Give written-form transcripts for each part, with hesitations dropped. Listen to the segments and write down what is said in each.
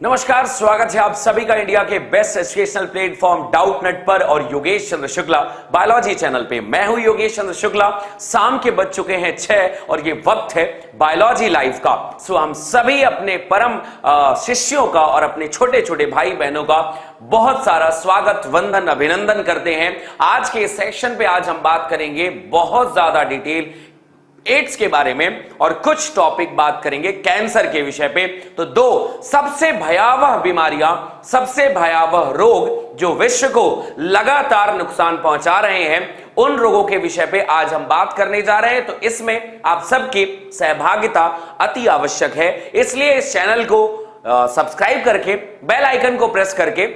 नमस्कार, स्वागत है आप सभी का इंडिया के बेस्ट एजुकेशनल प्लेटफॉर्म डाउटनेट पर और योगेश चंद्र शुक्ला बायोलॉजी चैनल पे। मैं हूं योगेश चंद्र शुक्ला। शाम के बज चुके हैं 6 और ये वक्त है बायोलॉजी लाइव का। सो हम सभी अपने परम शिष्यों का और अपने छोटे छोटे भाई बहनों का बहुत सारा स्वागत, वंदन, अभिनंदन करते हैं। आज के सेक्शन पे आज हम बात करेंगे बहुत ज्यादा डिटेल एड्स के बारे में और कुछ टॉपिक बात करेंगे कैंसर के विषय पे। तो दो सबसे भयावह बीमारियां, सबसे भयावह रोग जो विश्व को लगातार नुकसान पहुंचा रहे हैं, उन रोगों के विषय पे आज हम बात करने जा रहे हैं। तो इसमें आप सबकी सहभागिता अति आवश्यक है, इसलिए इस चैनल को सब्सक्राइब करके बेल आइकन को प्रेस करके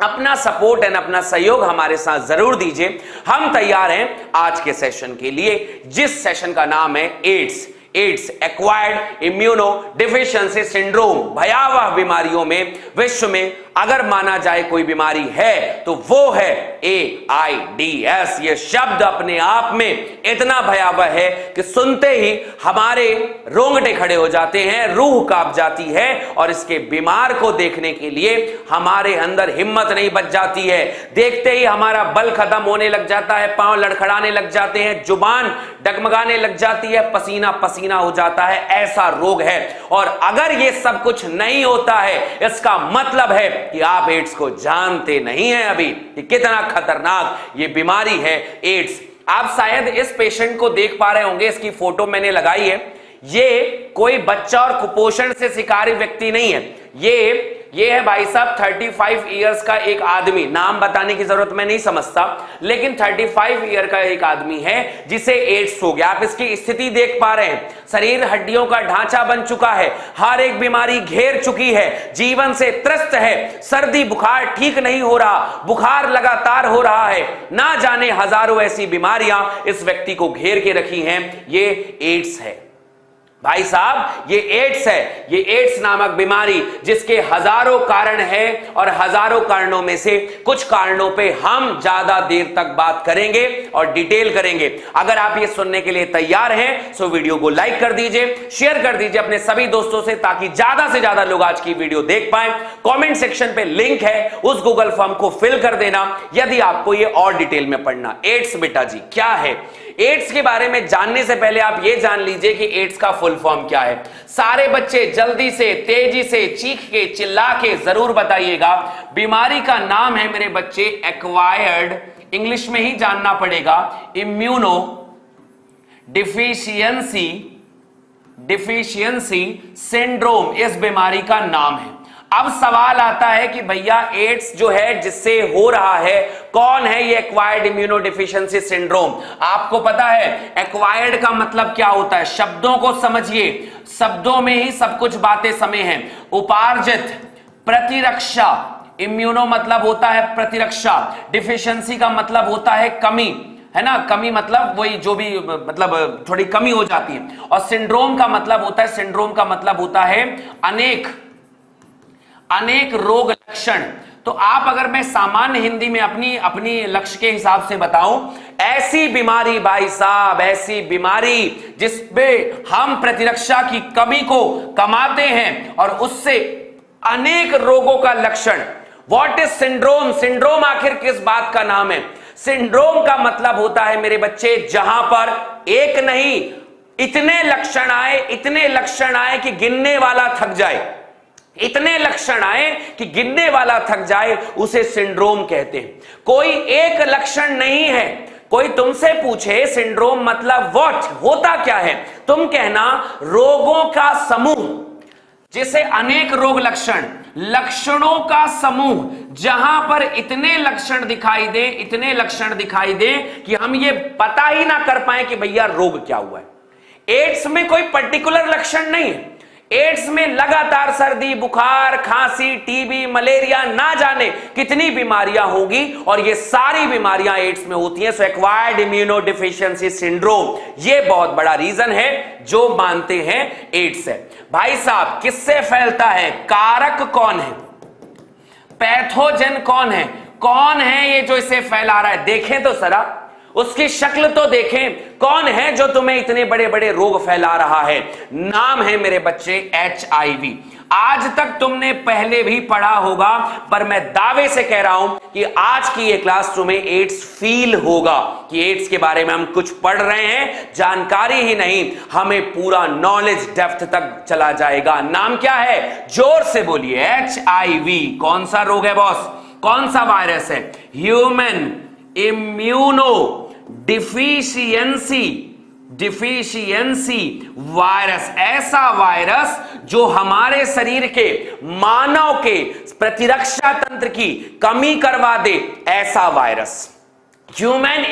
अपना सपोर्ट एंड अपना सहयोग हमारे साथ जरूर दीजिए। हम तैयार हैं आज के सेशन के लिए, जिस सेशन का नाम है ads acquired immuno deficiency syndrome. भयावह बीमारियों में विश्व में अगर माना जाए कोई बीमारी है तो वो है AIDS। ये शब्द अपने आप में इतना भयावह है कि सुनते ही हमारे रोंगटे खड़े हो जाते हैं, रूह कांप जाती है और इसके बीमार को देखने के लिए हमारे अंदर हिम्मत नहीं बच जाती है। देखते ही हमारा बल खत्म होने लग जाता है, पांव लड़खड़ाने लग जाते हैं, जुबान डगमगाने लग जाती है, पसीना पसीना हो जाता है। ऐसा रोग है और अगर ये सब कुछ नहीं होता है, इसका मतलब है कि आप एड्स को जानते नहीं हैं अभी कि कितना खतरनाक ये बीमारी है एड्स। आप शायद इस पेशेंट को देख पा रहे होंगे, इसकी फोटो मैंने लगाई है। ये कोई बच्चा और कुपोषण से शिकारी व्यक्ति नहीं है। ये है भाई साहब 35 इयर्स का एक आदमी, नाम बताने की जरूरत मैं नहीं समझता, लेकिन 35 ईयर का एक आदमी है जिसे एड्स हो गया। आप इसकी स्थिति देख पा रहे हैं, शरीर हड्डियों का ढांचा बन चुका है, हर एक बीमारी घेर चुकी है, जीवन से त्रस्त है, सर्दी बुखार ठीक नहीं हो रहा, बुखार लगातार हो रहा है, ना जाने हजारों ऐसी बीमारियां इस व्यक्ति को घेर के रखी हैं। ये एड्स है भाई साहब, ये एड्स है। ये एड्स नामक बीमारी जिसके हजारों कारण हैं और हजारों कारणों में से कुछ कारणों पे हम ज्यादा देर तक बात करेंगे और डिटेल करेंगे। अगर आप ये सुनने के लिए तैयार हैं तो वीडियो को लाइक कर दीजिए, शेयर कर दीजिए अपने सभी दोस्तों से, ताकि ज्यादा से ज्यादा लोग आज की वीडियो देख पाए। कमेंट सेक्शन पे लिंक है, उस गूगल फॉर्म को फिल कर देना यदि आपको ये और डिटेल में पढ़ना। एड्स बेटा जी क्या है? एड्स के बारे में जानने से पहले आप यह जान लीजिए कि एड्स का फुल फॉर्म क्या है। सारे बच्चे जल्दी से, तेजी से, चीख के, चिल्ला के जरूर बताइएगा। बीमारी का नाम है मेरे बच्चे एक्वायर्ड, इंग्लिश में ही जानना पड़ेगा, इम्यूनो डिफिशियंसी सिंड्रोम इस बीमारी का नाम है। अब सवाल आता है कि भैया एड्स जो है जिससे हो रहा है, कौन है ये एक्वायर्ड इम्यूनो डिफिशियंसी सिंड्रोम? आपको पता है एक्वायर्ड का मतलब क्या होता है? शब्दों को समझिए, शब्दों में ही सब कुछ बातें समय हैं। उपार्जित, प्रतिरक्षा, इम्यूनो मतलब होता है प्रतिरक्षा, डिफिशियंसी का मतलब होता है कमी, है ना, कमी मतलब वही जो भी मतलब थोड़ी कमी हो जाती है। और सिंड्रोम का मतलब होता है अनेक रोग लक्षण। तो आप अगर मैं सामान्य हिंदी में अपनी लक्ष्य के हिसाब से बताऊं, ऐसी बीमारी भाई साहब, ऐसी बीमारी जिसपे हम प्रतिरक्षा की कमी को कमाते हैं और उससे अनेक रोगों का लक्षण। What is syndrome? सिंड्रोम आखिर किस बात का नाम है? सिंड्रोम का मतलब होता है मेरे बच्चे जहां पर एक नहीं इतने लक्षण आए कि गिनने वाला थक जाए, इतने लक्षण आए कि गिनने वाला थक जाए, उसे सिंड्रोम कहते हैं। कोई एक लक्षण नहीं है। कोई तुमसे पूछे सिंड्रोम मतलब व्हाट, होता क्या है, तुम कहना रोगों का समूह, जिसे अनेक रोग लक्षणों का समूह, जहां पर इतने लक्षण दिखाई दे कि हम ये पता ही ना कर पाए कि भैया रोग क्या हुआ है। एड्स में कोई पर्टिकुलर लक्षण नहीं है। एड्स में लगातार सर्दी, बुखार, खांसी, टीबी, मलेरिया, ना जाने कितनी बीमारियां होंगी और ये सारी बीमारियां एड्स में होती हैं। सो एक्वायर्ड इम्यूनो डिफिशियंसी सिंड्रोम ये बहुत बड़ा रीजन है जो मानते हैं एड्स है। भाई साहब किससे फैलता है? कारक कौन है? पैथोजन कौन है ये जो इसे फैला रहा है? देखें तो सरा, उसकी शक्ल तो देखें, कौन है जो तुम्हें इतने बड़े बड़े रोग फैला रहा है? नाम है मेरे बच्चे HIV। आज तक तुमने पहले भी पढ़ा होगा, पर मैं दावे से कह रहा हूं कि आज की ये क्लास तुम्हें एड्स फील होगा कि एड्स के बारे में हम कुछ पढ़ रहे हैं, जानकारी ही नहीं, हमें पूरा नॉलेज डेप्थ तक चला जाएगा। नाम क्या है? जोर से बोलिए। HIV। कौन सा रोग है बॉस? कौन सा वायरस है? Human immuno deficiency virus. ऐसा वायरस जो हमारे शरीर के, मानव के प्रतिरक्षा तंत्र की कमी करवा दे, ऐसा virus. Human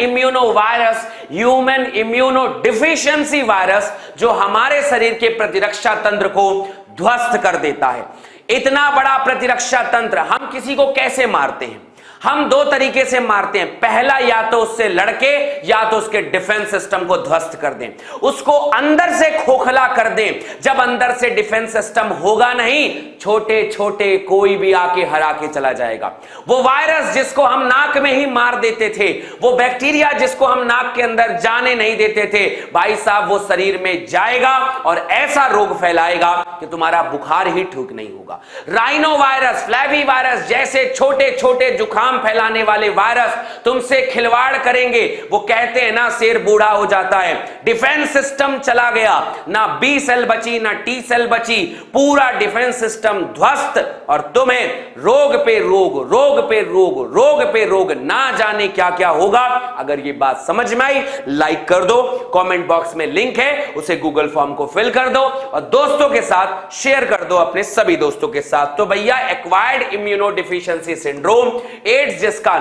immuno deficiency virus जो हमारे शरीर के प्रतिरक्षा तंत्र को ध्वस्त कर देता है। इतना बड़ा प्रतिरक्षा तंत्र हम किसी को कैसे मारते हैं? हम दो तरीके से मारते हैं। पहला, या तो उससे लड़के, या तो उसके डिफेंस सिस्टम को ध्वस्त कर दें, उसको अंदर से खोखला कर दें। जब अंदर से डिफेंस सिस्टम होगा नहीं, छोटे छोटे कोई भी आके हरा के चला जाएगा। वो वायरस जिसको हम नाक में ही मार देते थे, वो बैक्टीरिया जिसको हम नाक के अंदर जाने नहीं देते थे, भाई साहब वो शरीर में जाएगा और ऐसा रोग फैलाएगा कि तुम्हारा बुखार ही ठीक नहीं होगा। राइनो वायरस, फ्लैवी वायरस जैसे छोटे छोटे जुकाम फैलाने वाले वायरस तुमसे खिलवाड़ करेंगे। वो कहते हैं ना, शेर बूढ़ा हो जाता है, डिफेंस सिस्टम चला गया, ना बी सेल बची ना टी सेल बची, पूरा डिफेंस सिस्टम ध्वस्त, और तुम्हें रोग पे रोग, रोग पे रोग, रोग पे रोग, ना जाने क्या क्या होगा। अगर ये बात समझ में आई, लाइक कर दो, कमेंट बॉक्स में लिंक है, उसे गूगल फॉर्म को फिल कर दो और दोस्तों के साथ शेयर कर दो, अपने सभी दोस्तों के साथ। तो भैया, acquired immuno deficiency syndrome, AIDS जिसका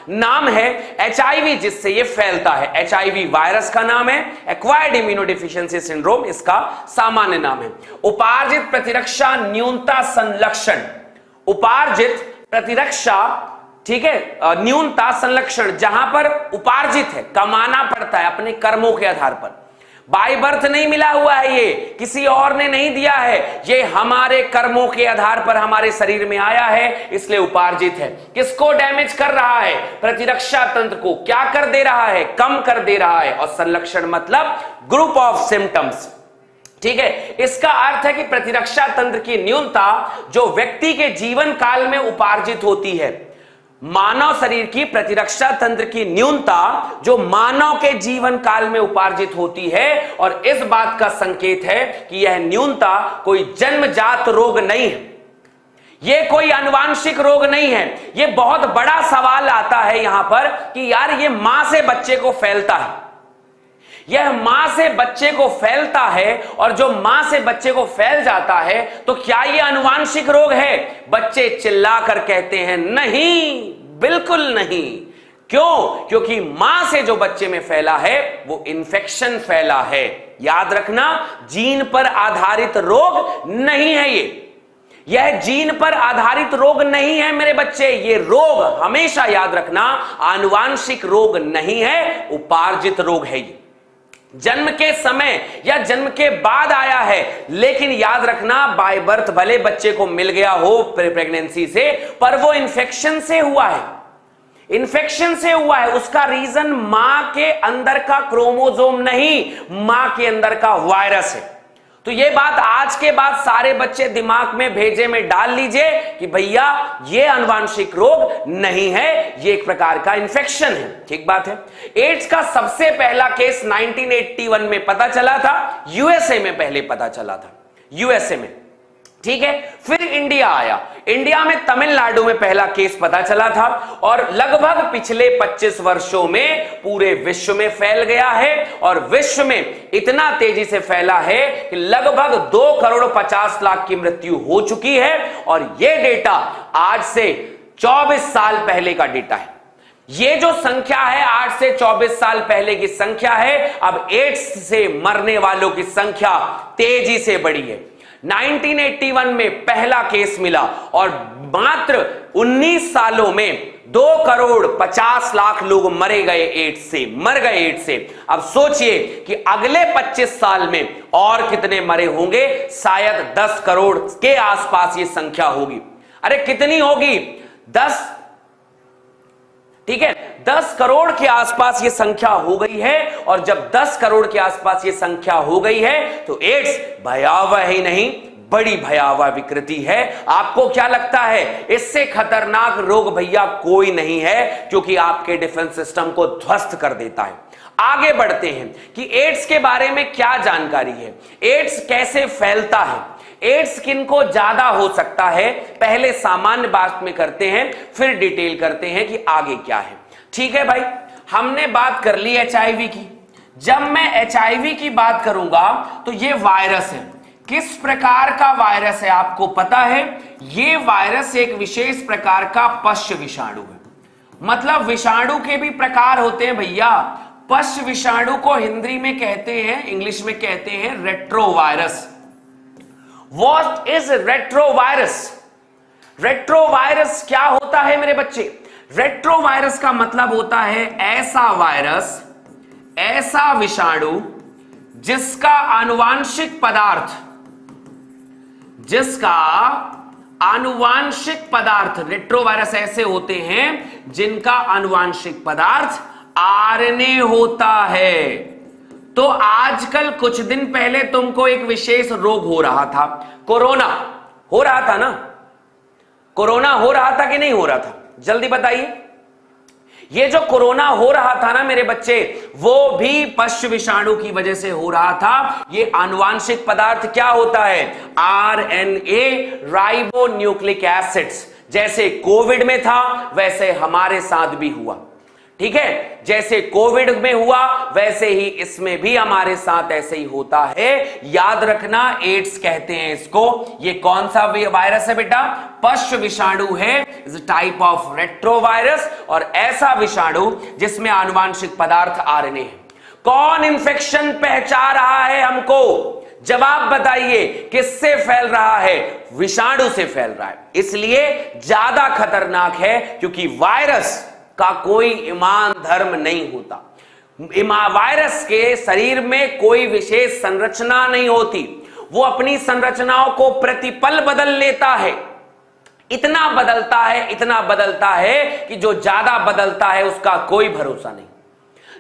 नाम है HIV, जिससे ये फैलता है। HIV वायरस का नाम है, एक्वायर्ड इम्यूनो डिफिशियंसी सिंड्रोम इसका सामान्य नाम है। उपार्जित प्रतिरक्षा न्यूनता संलक्षण, उपार्जित प्रतिरक्षा, ठीक है, न्यूनता संलक्षण, जहां पर उपार्जित है, कमाना पड़ता है अपने कर्मों के आधार पर। बाय बर्थ नहीं मिला हुआ है, ये किसी और ने नहीं दिया है, ये हमारे कर्मों के आधार पर हमारे शरीर में आया है, इसलिए उपार्जित है। किसको डैमेज कर रहा है? प्रतिरक्षा तंत्र को। क्या कर दे रहा है? कम कर दे रहा है। और संलक्षण मतलब ग्रुप ऑफ सिम्टम्स, ठीक है। इसका अर्थ है कि प्रतिरक्षा तंत्र की न्यूनता जो व्यक्ति के जीवन काल में उपार्जित होती है, मानव शरीर की प्रतिरक्षा तंत्र की न्यूनता जो मानव के जीवन काल में उपार्जित होती है, और इस बात का संकेत है कि यह न्यूनता कोई जन्मजात रोग नहीं है, यह कोई आनुवांशिक रोग नहीं है। यह बहुत बड़ा सवाल आता है यहां पर कि यार ये मां से बच्चे को फैलता है, यह मां से बच्चे को फैलता है, और जो मां से बच्चे को फैल जाता है तो क्या यह आनुवांशिक रोग है? बच्चे चिल्लाकर कहते हैं नहीं, बिल्कुल नहीं। क्यों? क्योंकि मां से जो बच्चे में फैला है वो इन्फेक्शन फैला है। याद रखना, जीन पर आधारित रोग नहीं है यह जीन पर आधारित रोग नहीं है मेरे बच्चे। ये रोग, हमेशा याद रखना, आनुवांशिक रोग नहीं है, उपार्जित रोग है। ये जन्म के समय या जन्म के बाद आया है, लेकिन याद रखना, बाय बर्थ भले बच्चे को मिल गया हो प्रेगनेंसी से, पर वो इन्फेक्शन से हुआ है, इन्फेक्शन से हुआ है। उसका रीजन मां के अंदर का क्रोमोसोम नहीं, मां के अंदर का वायरस है। तो ये बात आज के बाद सारे बच्चे दिमाग में भेजे में डाल लीजिए कि भैया ये आनुवांशिक रोग नहीं है, ये एक प्रकार का इन्फेक्शन है। ठीक बात है। एड्स का सबसे पहला केस 1981 में पता चला था, यूएसए में पहले पता चला था, यूएसए में। ठीक है, फिर इंडिया आया, इंडिया में तमिलनाडु में पहला केस पता चला था, और लगभग पिछले 25 वर्षों में पूरे विश्व में फैल गया है, और विश्व में इतना तेजी से फैला है कि लगभग 2,50,00,000 की मृत्यु हो चुकी है। और यह डेटा आज से 24 साल पहले का डेटा है। ये जो संख्या है 8 से 24 साल पहले की संख्या है। अब एड्स से मरने वालों की संख्या तेजी से बढ़ी है। 1981 में पहला केस मिला, और मात्र 19 सालों में 2,50,00,000 लोग मर गए एड्स से। अब सोचिए कि अगले 25 साल में और कितने मरे होंगे, शायद 10 करोड़ के आसपास ये संख्या होगी। अरे कितनी होगी? ठीक है, 10 करोड़ के आसपास ये संख्या हो गई है, और जब 10 करोड़ के आसपास ये संख्या हो गई है तो एड्स भयावह ही नहीं, बड़ी भयावह विकृति है। आपको क्या लगता है, इससे खतरनाक रोग भैया कोई नहीं है, क्योंकि आपके डिफेंस सिस्टम को ध्वस्त कर देता है। आगे बढ़ते हैं कि एड्स के बारे में क्या जानकारी है, एड्स कैसे फैलता है, एड्स किनको ज्यादा हो सकता है। पहले सामान्य बात में करते हैं, फिर डिटेल करते हैं कि आगे क्या है। ठीक है भाई, हमने बात कर ली एचआईवी की। जब मैं एचआईवी की बात करूंगा तो ये वायरस है। किस प्रकार का वायरस है आपको पता है? ये वायरस एक विशेष प्रकार का पश्च विषाणु है। मतलब विषाणु के भी प्रकार होते हैं भैया। पश्च विषाणु को हिंदी में कहते हैं, इंग्लिश में कहते हैं retrovirus. What is retrovirus? Retrovirus क्या होता है मेरे बच्चे? रेट्रोवायरस का मतलब होता है ऐसा वायरस, ऐसा विषाणु जिसका आनुवांशिक पदार्थ, रेट्रोवायरस ऐसे होते हैं जिनका आनुवांशिक पदार्थ आरएनए होता है। तो आजकल कुछ दिन पहले तुमको एक विशेष रोग हो रहा था, कोरोना हो रहा था ना? कोरोना हो रहा था कि नहीं हो रहा था? जल्दी बताइए। ये जो कोरोना हो रहा था ना मेरे बच्चे, वो भी पश्च विषाणु की वजह से हो रहा था। ये आनुवांशिक पदार्थ क्या होता है? RNA, ribo nucleic acids. जैसे कोविड में था वैसे हमारे साथ भी हुआ। ठीक है, जैसे कोविड में हुआ वैसे ही इसमें भी हमारे साथ ऐसे ही होता है। याद रखना, एड्स कहते हैं इसको। ये कौन सा वायरस है बेटा? पश्च विषाणु है, इज टाइप ऑफ रेट्रोवायरस, और ऐसा विषाणु जिसमें आनुवांशिक पदार्थ आरएनए है। कौन इंफेक्शन पहचान रहा है हमको? जवाब बताइए, किससे फैल रहा है? विषाणु से फैल रहा है। इसलिए ज्यादा खतरनाक है, क्योंकि वायरस का कोई ईमान धर्म नहीं होता। वायरस के शरीर में कोई विशेष संरचना नहीं होती, वो अपनी संरचनाओं को प्रतिपल बदल लेता है। इतना बदलता है कि जो ज्यादा बदलता है उसका कोई भरोसा नहीं,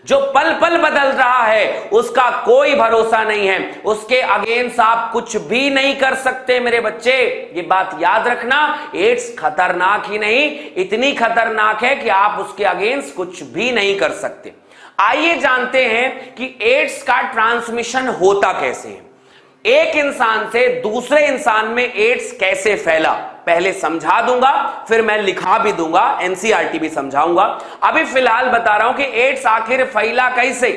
जो पल पल बदल रहा है उसका कोई भरोसा नहीं है। उसके अगेंस्ट आप कुछ भी नहीं कर सकते मेरे बच्चे। ये बात याद रखना, एड्स खतरनाक ही नहीं, इतनी खतरनाक है कि आप उसके अगेंस्ट कुछ भी नहीं कर सकते। आइए जानते हैं कि एड्स का ट्रांसमिशन होता कैसे है, एक इंसान से दूसरे इंसान में एड्स कैसे फैला। पहले समझा दूंगा, फिर मैं लिखा भी दूंगा, एनसीईआरटी भी समझाऊंगा। अभी फिलहाल बता रहा हूं कि एड्स आखिर फैला कैसे।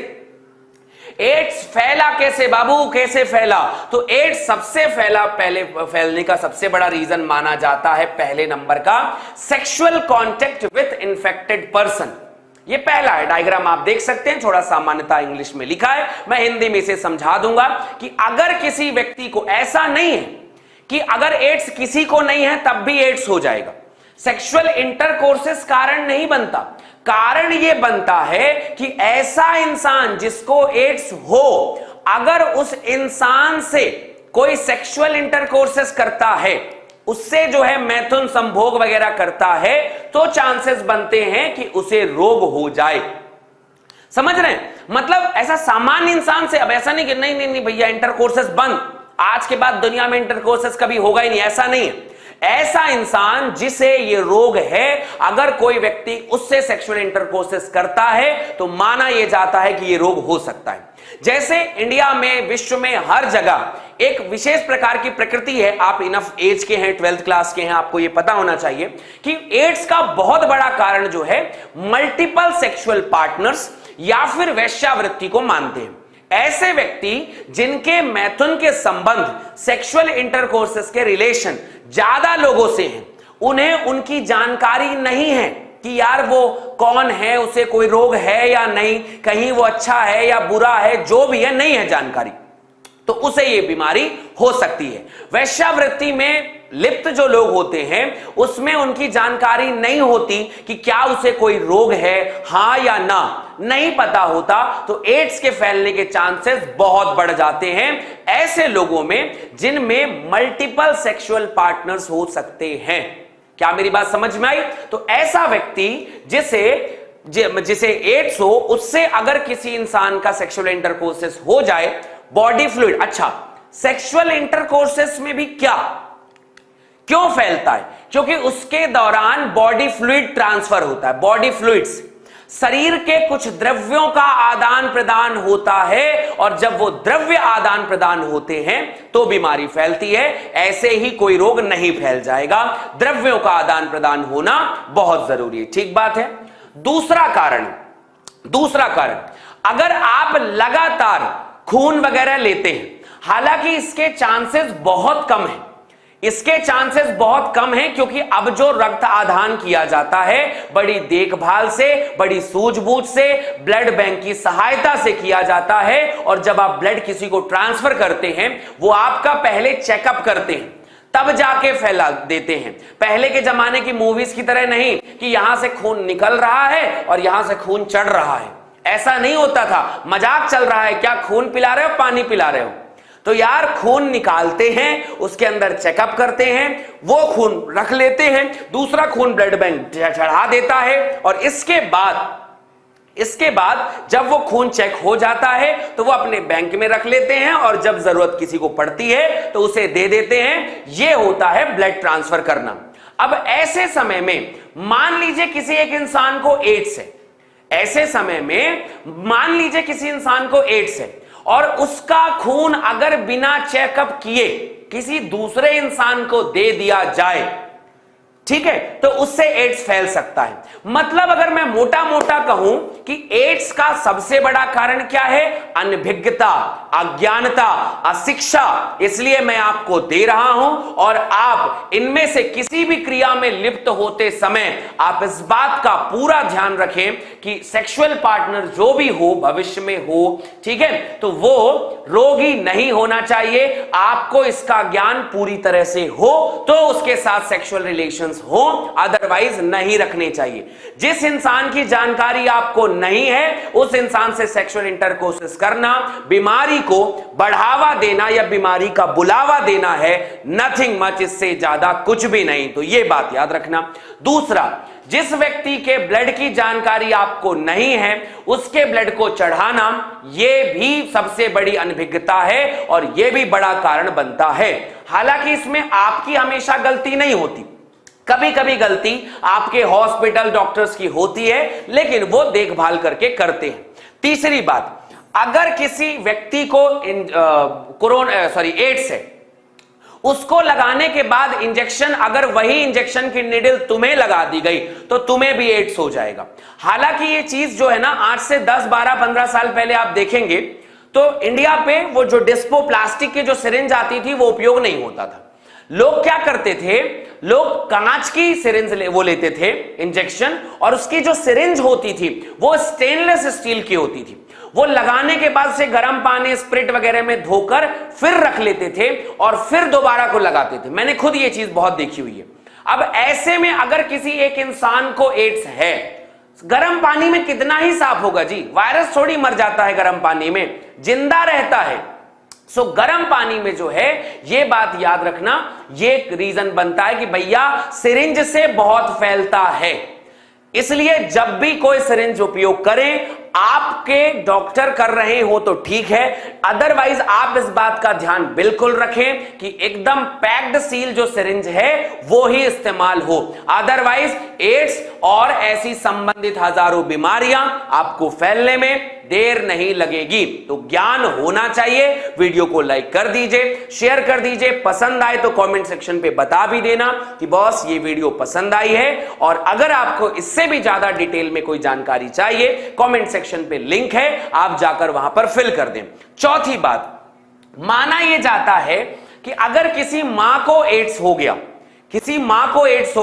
एड्स फैला कैसे बाबू, कैसे फैला? तो एड्स सबसे पहले फैलने का सबसे बड़ा रीजन माना जाता है, पहले नंबर का, sexual contact with infected person. ये पहला है। डायग्राम आप देख सकते हैं, थोड़ा सामान्यता इंग्लिश में लिखा है, मैं हिंदी में इसे समझा दूंगा कि अगर किसी व्यक्ति को, ऐसा नहीं है कि अगर एड्स किसी को नहीं है तब भी एड्स हो जाएगा। सेक्सुअल इंटरकोर्सेस कारण नहीं बनता। कारण यह बनता है कि ऐसा इंसान जिसको एड्स हो, अगर उस इंसान से कोई सेक्सुअल इंटरकोर्सेस करता है, उससे जो है मैथुन संभोग वगैरह करता है, तो चांसेस बनते हैं कि उसे रोग हो जाए। समझ रहे हैं? मतलब ऐसा सामान्य इंसान से, अब ऐसा नहीं कि नहीं भैया इंटरकोर्सेस बंद, आज के बाद दुनिया में इंटरकोर्सेस कभी होगा ही नहीं, ऐसा नहीं है। ऐसा इंसान जिसे ये रोग है, अगर कोई व्यक्ति उससे सेक्सुअल इंटरकोर्सेस करता है तो माना यह जाता है कि ये रोग हो सकता है। जैसे इंडिया में, विश्व में हर जगह एक विशेष प्रकार की प्रकृति है। आप इनफ एज के हैं, 12th क्लास के हैं, आपको यह पता होना चाहिए कि एड्स का बहुत बड़ा कारण जो है मल्टीपल सेक्सुअल पार्टनर्स या फिर वेश्यावृत्ति को मानते हैं। ऐसे व्यक्ति जिनके मैथुन के संबंध, सेक्सुअल इंटरकोर्सेस के रिलेशन ज्यादा लोगों से हैं, उन्हें उनकी जानकारी नहीं है कि यार वो कौन है, उसे कोई रोग है या नहीं, कहीं वो अच्छा है या बुरा है, जो भी है नहीं है जानकारी, तो उसे ये बीमारी हो सकती है। वेश्यावृत्ति में लिप्त जो लोग होते हैं उसमें उनकी जानकारी नहीं होती कि क्या उसे कोई रोग है, हां या ना, नहीं पता होता, तो एड्स के फैलने के चांसेस बहुत बढ़ जाते हैं ऐसे लोगों में जिनमें मल्टीपल सेक्सुअल पार्टनर्स हो सकते हैं। क्या मेरी बात समझ में आई? तो ऐसा व्यक्ति जिसे जिसे एड्स हो, उससे अगर किसी इंसान का सेक्सुअल इंटरकोर्सेस हो जाए, बॉडी फ्लूइड, अच्छा सेक्सुअल इंटरकोर्सेस में भी क्यों फैलता है? क्योंकि उसके दौरान बॉडी फ्लूइड ट्रांसफर होता है। बॉडी फ्लूइड्स शरीर के कुछ द्रव्यों का आदान प्रदान होता है, और जब वो द्रव्य आदान प्रदान होते हैं तो बीमारी फैलती है। ऐसे ही कोई रोग नहीं फैल जाएगा। द्रव्यों का आदान प्रदान होना बहुत जरूरी है। ठीक बात है। दूसरा कारण, अगर आप लगातार खून वगैरह लेते हैं, हालांकि इसके चांसेस बहुत कम हैं, क्योंकि अब जो रक्त आदान किया जाता है बड़ी देखभाल से, बड़ी सूझबूझ से, ब्लड बैंक की सहायता से किया जाता है। और जब आप ब्लड किसी को ट्रांसफर करते हैं, वो आपका पहले चेकअप करते हैं, तब जाके फैला देते हैं। पहले के जमाने की मूवीज की तरह नहीं कि यहां से खून निकल रहा है और यहां से खून चढ़ रहा है, ऐसा नहीं होता था। मजाक चल रहा है क्या, खून पिला रहे हो, पानी पिला रहे हो? तो यार खून निकालते हैं, उसके अंदर चेकअप करते हैं, वो खून रख लेते हैं, दूसरा खून ब्लड बैंक चढ़ा देता है, और इसके बाद जब वो खून चेक हो जाता है तो वो अपने बैंक में रख लेते हैं, और जब जरूरत किसी को पड़ती है तो उसे दे देते हैं। ये होता है ब्लड ट्रांसफर करना। अब ऐसे समय में मान लीजिए किसी एक इंसान को एड्स है, और उसका खून अगर बिना चेकअप किए किसी दूसरे इंसान को दे दिया जाए, ठीक है, तो उससे एड्स फैल सकता है। मतलब अगर मैं मोटा मोटा कहूं कि एड्स का सबसे बड़ा कारण क्या है? अनभिज्ञता, अज्ञानता, अशिक्षा। इसलिए मैं आपको दे रहा हूं, और आप इनमें से किसी भी क्रिया में लिप्त होते समय आप इस बात का पूरा ध्यान रखें कि सेक्सुअल पार्टनर जो भी हो, भविष्य में हो, ठीक है, तो वो रोगी नहीं होना चाहिए। आपको इसका ज्ञान पूरी तरह से हो तो उसके साथ सेक्सुअल रिलेशंस हो, अदरवाइज नहीं रखने चाहिए। जिस इंसान की जानकारी आपको नहीं है, उस इंसान से सेक्सुअल इंटरकोर्सेस करना बीमारी को बढ़ावा देना या बीमारी का बुलावा देना है, नथिंग मच, इससे ज्यादा कुछ भी नहीं। तो यह बात याद रखना। दूसरा, जिस व्यक्ति के ब्लड की जानकारी आपको नहीं है, उसके ब्लड को चढ़ाना, यह भी सबसे बड़ी अनभिज्ञता है और यह भी बड़ा कारण बनता है। हालांकि इसमें आपकी हमेशा गलती नहीं होती, कभी कभी गलती आपके हॉस्पिटल डॉक्टर्स की होती है, लेकिन वो देखभाल करके करते हैं। तीसरी बात, अगर किसी व्यक्ति को एड्स है, उसको लगाने के बाद इंजेक्शन, अगर वही इंजेक्शन की निडल तुम्हें लगा दी गई तो तुम्हें भी एड्स हो जाएगा। हालांकि ये चीज जो है ना, आज से 10, 12, 15 साल पहले आप देखेंगे तो इंडिया पे वो जो डिस्पो प्लास्टिक की जो सिरिंज आती थी वो उपयोग नहीं होता था। लोग क्या करते थे, लोग कांच की सिरिंज लेते थे इंजेक्शन, और उसकी जो सिरिंज होती थी वो स्टेनलेस स्टील की होती थी। वो लगाने के बाद से गर्म पानी, स्प्रिट वगैरह में धोकर फिर रख लेते थे और फिर दोबारा को लगाते थे। मैंने खुद ये चीज बहुत देखी हुई है। अब ऐसे में अगर किसी एक इंसान को एड्स है, गर्म पानी में कितना ही साफ होगा जी, वायरस थोड़ी मर जाता है गर्म पानी में, जिंदा रहता है। सो गर्म पानी में जो है, ये बात याद रखना, ये रीजन बनता है कि भैया सिरिंज से बहुत फैलता है। इसलिए जब भी कोई सिरिंज उपयोग करें, आपके डॉक्टर कर रहे हो तो ठीक है, अदरवाइज आप इस बात का ध्यान बिल्कुल रखें कि एकदम पैक्ड सील जो सिरिंज है वो ही इस्तेमाल हो। अदरवाइज एड्स और ऐसी संबंधित हजारों बीमारियां आपको फैलने में देर नहीं लगेगी। तो ज्ञान होना चाहिए। वीडियो को लाइक कर दीजिए, शेयर कर दीजिए, पसंद आए तो कमेंट सेक्शन पे बता भी देना कि बॉस ये वीडियो पसंद आई है। और अगर आपको इससे भी ज्यादा डिटेल में कोई जानकारी चाहिए, कमेंट सेक्शन पे लिंक है, आप जाकर वहां पर फिल कर दें। चौथी बात, माना यह जाता है कि अगर किसी मां को एड्स हो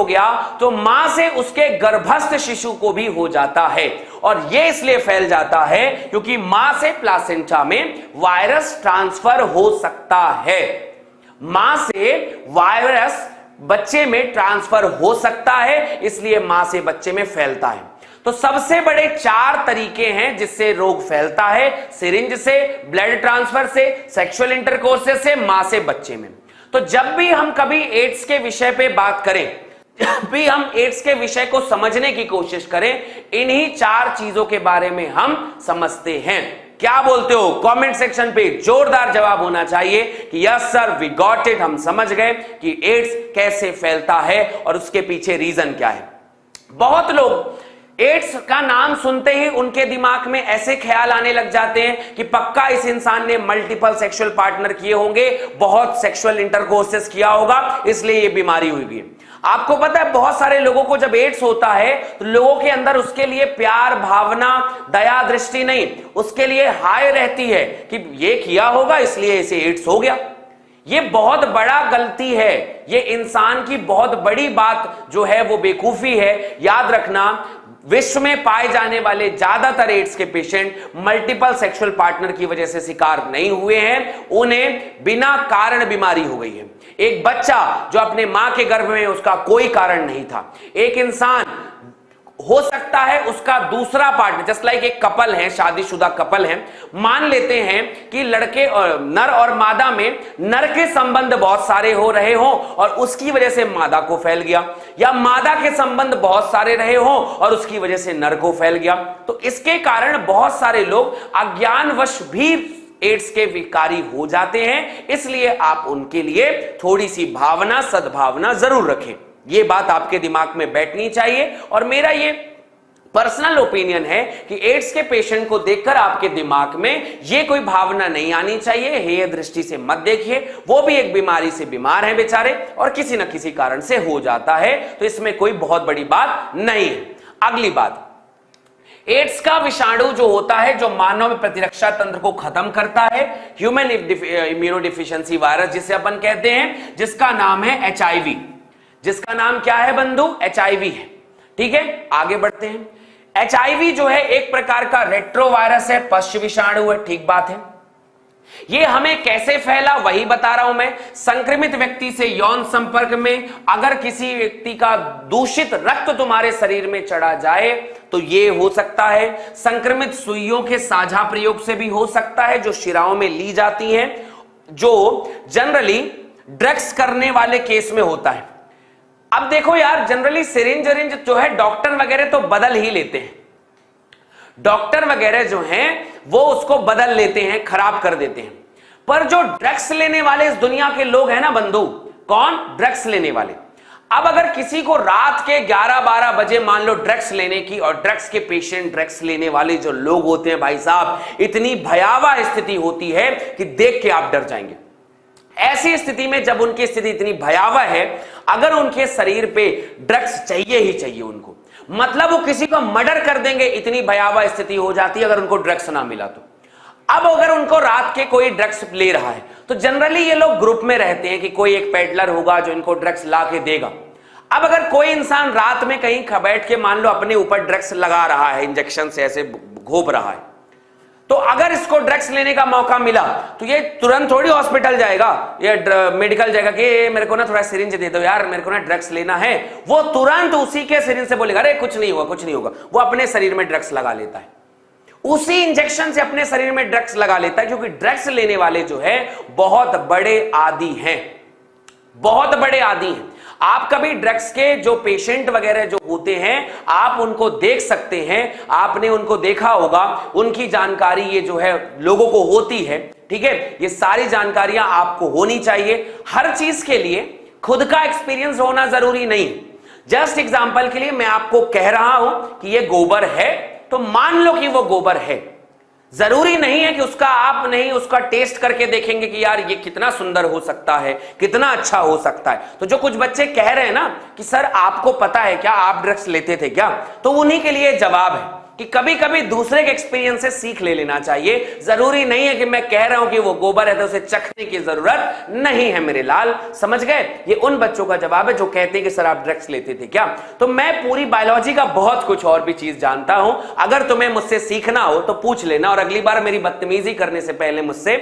गया, तो मां से उसके गर्भस्थ शिशु को भी हो जाता है। और यह इसलिए फैल जाता है क्योंकि मां से प्लासेंटा में वायरस ट्रांसफर हो सकता है। मां से वायरस बच्चे में ट्रांसफर हो सकता है, इसलिए मां से बच्चे में फैलता है। तो सबसे बड़े 4 तरीके हैं जिससे रोग फैलता है, सिरिंज से, ब्लड ट्रांसफर से, सेक्सुअल इंटरकोर्स से, मां से बच्चे में। तो जब भी हम कभी एड्स के विषय पे बात करें, जब भी हम एड्स के विषय को समझने की कोशिश करें, इन्हीं 4 चीजों के बारे में हम समझते हैं। क्या बोलते हो? कमेंट सेक्शन पे जोरदार जवाब होना चाहिए कि yes sir, we got it, हम समझ गए कि एड्स कैसे फैलता है और उसके पीछे रीजन क्या है। बहुत लोग एड्स का नाम सुनते ही उनके दिमाग में ऐसे ख्याल आने लग जाते हैं कि पक्का इस इंसान ने मल्टीपल सेक्सुअल पार्टनर किए होंगे, बहुत सेक्सुअल इंटरकोर्सेस किया होगा, इसलिए ये बीमारी हुई है। आपको पता है बहुत सारे लोगों को जब एड्स होता है तो लोगों के अंदर उसके लिए प्यार भावना दया दृष्टि नहीं, उसके लिए हाय रहती है कि ये किया होगा इसलिए इसे एड्स हो गया। ये बहुत बड़ा गलती है, ये इंसान की बहुत बड़ी बात जो है वो बेवकूफी है। याद रखना, विश्व में पाए जाने वाले ज्यादातर एड्स के पेशेंट मल्टीपल सेक्सुअल पार्टनर की वजह से शिकार नहीं हुए हैं, उन्हें बिना कारण बीमारी हो गई है। एक बच्चा जो अपने मां के गर्भ में, उसका कोई कारण नहीं था। एक इंसान हो सकता है उसका दूसरा पार्टनर, जस्ट लाइक एक कपल है, शादीशुदा कपल है, मान लेते हैं कि लड़के और नर और मादा में नर के संबंध बहुत सारे हो रहे हो और उसकी वजह से मादा को फैल गया, या मादा के संबंध बहुत सारे रहे हो और उसकी वजह से नर को फैल गया। तो इसके कारण बहुत सारे लोग अज्ञानवश भी एड्स के विकारी हो जाते हैं। इसलिए आप उनके लिए थोड़ी सी भावना, सद्भावना जरूर रखें। ये बात आपके दिमाग में बैठनी चाहिए। और मेरा ये पर्सनल ओपिनियन है कि एड्स के पेशेंट को देखकर आपके दिमाग में ये कोई भावना नहीं आनी चाहिए, हेय दृष्टि से मत देखिए, वो भी एक बीमारी से बीमार है बेचारे और किसी ना किसी कारण से हो जाता है, तो इसमें कोई बहुत बड़ी बात नहीं है। अगली बात, एड्स का विषाणु जो होता है, जो मानव में प्रतिरक्षा तंत्र को खत्म करता है, ह्यूमन इम्यूनोडिफिशियंसी वायरस जिसे अपन कहते हैं, जिसका नाम है HIV। जिसका नाम क्या है बंधु? HIV है। ठीक है, आगे बढ़ते हैं। HIV जो है एक प्रकार का रेट्रोवायरस है, पश्च विषाणु है। ठीक बात है। ये हमें कैसे फैला वही बता रहा हूं मैं। संक्रमित व्यक्ति से यौन संपर्क में अगर किसी व्यक्ति का दूषित रक्त तुम्हारे शरीर में चढ़ा जाए तो ये हो सकता है। संक्रमित सुइयों के साझा प्रयोग से भी हो सकता है, जो शिराओं में ली जाती हैं, जो जनरली ड्रग्स करने वाले केस में होता है। अब देखो यार, जनरली सिरिंज जो है डॉक्टर वगैरह तो बदल ही लेते हैं, डॉक्टर वगैरह जो हैं वो उसको बदल लेते हैं, खराब कर देते हैं। पर जो ड्रग्स लेने वाले इस दुनिया के लोग हैं ना बंधु, कौन? ड्रग्स लेने वाले। अब अगर किसी को रात के 11-12 बजे मान लो ड्रग्स लेने की, और ड्रग्स के पेशेंट, ड्रग्स लेने वाले जो लोग होते हैं भाई साहब, इतनी भयावह स्थिति होती है कि देख के आप डर जाएंगे। ऐसी स्थिति में जब उनकी स्थिति इतनी भयावह है, अगर उनके शरीर पे ड्रग्स चाहिए ही चाहिए उनको, मतलब वो किसी को मर्डर कर देंगे, इतनी भयावह स्थिति हो जाती है अगर उनको ड्रग्स ना मिला तो। अब अगर उनको रात के कोई ड्रग्स ले रहा है तो जनरली ये लोग ग्रुप में रहते हैं कि कोई एक पेडलर होगा जो इनको ड्रग्स ला के देगा। अब अगर कोई इंसान रात में कहीं बैठ के मान लो अपने ऊपर ड्रग्स लगा रहा है, इंजेक्शन से ऐसे घोप रहा है, तो अगर इसको ड्रग्स लेने का मौका मिला तो ये तुरंत थोड़ी हॉस्पिटल जाएगा, ये मेडिकल जाएगा कि मेरे को ना थोड़ा सिरिंज दे दो यार, मेरे को ना ड्रग्स लेना है। वो तुरंत उसी के सिरिंज से बोलेगा अरे कुछ नहीं होगा, कुछ नहीं होगा। वो अपने शरीर में ड्रग्स लगा लेता है, उसी इंजेक्शन से अपने शरीर में ड्रग्स लगा लेता है, क्योंकि ड्रग्स लेने वाले जो है बहुत बड़े आदी हैं, बहुत बड़े आदी हैं। आप कभी ड्रग्स के जो पेशेंट वगैरह जो होते हैं आप उनको देख सकते हैं, आपने उनको देखा होगा, उनकी जानकारी ये जो है लोगों को होती है। ठीक है, ये सारी जानकारियां आपको होनी चाहिए। हर चीज के लिए खुद का एक्सपीरियंस होना जरूरी नहीं। जस्ट एग्जांपल के लिए मैं आपको कह रहा हूं कि ये गोबर है, तो मान लो कि वो गोबर है, जरूरी नहीं है कि उसका आप नहीं उसका टेस्ट करके देखेंगे कि यार ये कितना सुंदर हो सकता है, कितना अच्छा हो सकता है। तो जो कुछ बच्चे कह रहे हैं ना कि सर आपको पता है क्या, आप ड्रग्स लेते थे क्या, तो उन्हीं के लिए जवाब है कि कभी कभी दूसरे के एक्सपीरियंस से सीख ले लेना चाहिए। जरूरी नहीं है कि मैं कह रहा हूं कि वो गोबर है तो उसे चखने की जरूरत नहीं है मेरे लाल, समझ गए। ये उन बच्चों का जवाब है जो कहते हैं कि सर आप ड्रग्स लेते थे क्या। तो मैं पूरी बायोलॉजी का बहुत कुछ और भी चीज जानता हूं, अगर तुम्हें मुझसे सीखना हो तो पूछ लेना, और अगली बार मेरी बदतमीजी करने से पहले मुझसे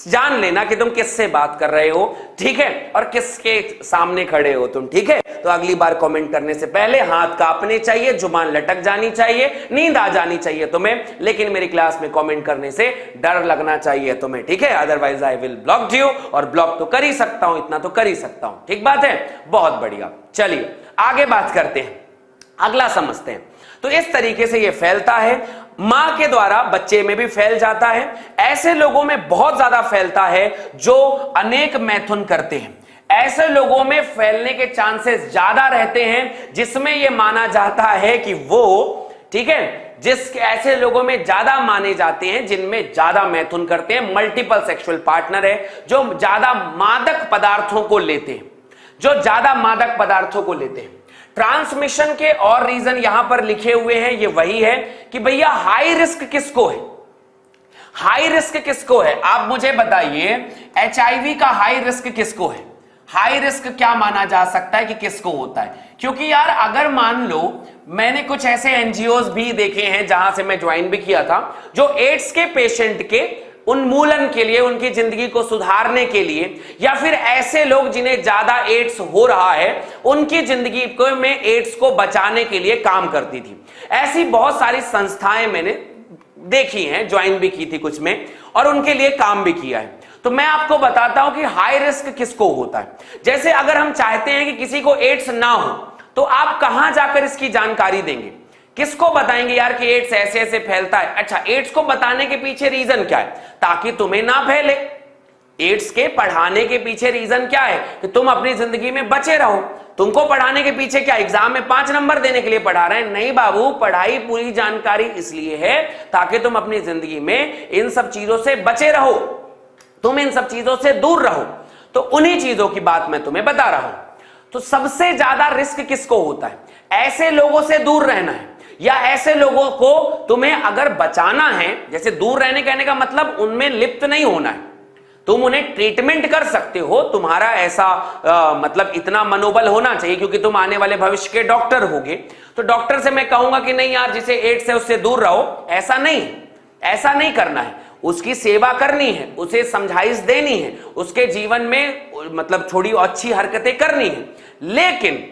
जान लेना कि तुम किससे बात कर रहे हो, ठीक है, और किसके सामने खड़े हो तुम, ठीक है। तो अगली बार कमेंट करने से पहले हाथ कांपने चाहिए, जुबान लटक जानी चाहिए, नींद आ जानी चाहिए तुम्हें, लेकिन मेरी क्लास में कमेंट करने से डर लगना चाहिए तुम्हें, ठीक है। Otherwise I will block you, और ब्लॉक तो कर ही सकता हूं, इतना तो कर ही सकता हूं, ठीक बात है। बहुत बढ़िया, चलिए आगे बात करते हैं, अगला समझते हैं। तो इस तरीके से ये फैलता है, मां के द्वारा बच्चे में भी फैल जाता है। ऐसे लोगों में बहुत ज्यादा फैलता है जो अनेक मैथुन करते हैं। ऐसे लोगों में फैलने के चांसेस ज्यादा रहते हैं, जिसमें यह माना जाता है कि वो, ठीक है, जिसके ऐसे लोगों में ज्यादा माने जाते हैं जिनमें ज्यादा मैथुन करते हैं, मल्टीपल सेक्सुअल पार्टनर है, जो ज्यादा मादक पदार्थों को लेते हैं, जो ज्यादा मादक पदार्थों को लेते हैं। ट्रांसमिशन के और रीजन यहां पर लिखे हुए हैं, ये वही है कि भैया हाई रिस्क किसको है, हाई रिस्क किसको है, आप मुझे बताइए एचआईवी का हाई रिस्क किसको है, हाई रिस्क क्या माना जा सकता है कि किसको होता है। क्योंकि यार अगर मान लो, मैंने कुछ ऐसे एनजीओज भी देखे हैं जहां से मैं ज्वाइन भी किया था, जो एड्स के पेशेंट के उन्मूलन के लिए, उनकी जिंदगी को सुधारने के लिए, या फिर ऐसे लोग जिन्हें ज्यादा एड्स हो रहा है उनकी जिंदगी को में एड्स को बचाने के लिए काम करती थी। ऐसी बहुत सारी संस्थाएं मैंने देखी हैं, ज्वाइन भी की थी कुछ में, और उनके लिए काम भी किया है। तो मैं आपको बताता हूं कि हाई रिस्क किसको होता है। जैसे अगर हम चाहते हैं कि किसी को एड्स ना हो, तो आप कहां जाकर इसकी जानकारी देंगे, किसको बताएंगे यार कि एड्स ऐसे ऐसे फैलता है। अच्छा, एड्स को बताने के पीछे रीजन क्या है, ताकि तुम्हें ना फैले। एड्स के पढ़ाने के पीछे रीजन क्या है कि तुम अपनी जिंदगी में बचे रहो। तुमको पढ़ाने के पीछे क्या, एग्जाम में 5 नंबर देने के लिए पढ़ा रहे हैं? नहीं बाबू, पढ़ाई पूरी जानकारी इसलिए है ताकि तुम अपनी जिंदगी में इन सब चीजों से बचे रहो, तुम इन सब चीजों से दूर रहो। तो उन्हीं चीजों की बात मैं तुम्हें बता रहा हूं। तो सबसे ज्यादा रिस्क किसको होता है, ऐसे लोगों से दूर रहना है, या ऐसे लोगों को तुम्हें अगर बचाना है। जैसे दूर रहने कहने का मतलब उनमें लिप्त नहीं होना है, तुम उन्हें ट्रीटमेंट कर सकते हो, तुम्हारा ऐसा मतलब इतना मनोबल होना चाहिए, क्योंकि तुम आने वाले भविष्य के डॉक्टर होगे। तो डॉक्टर से मैं कहूंगा कि नहीं यार जिसे एड्स है उससे दूर रहो, ऐसा नहीं, ऐसा नहीं करना है। उसकी सेवा करनी है, उसे समझाइश देनी है, उसके जीवन में मतलब थोड़ी अच्छी हरकतें करनी है, लेकिन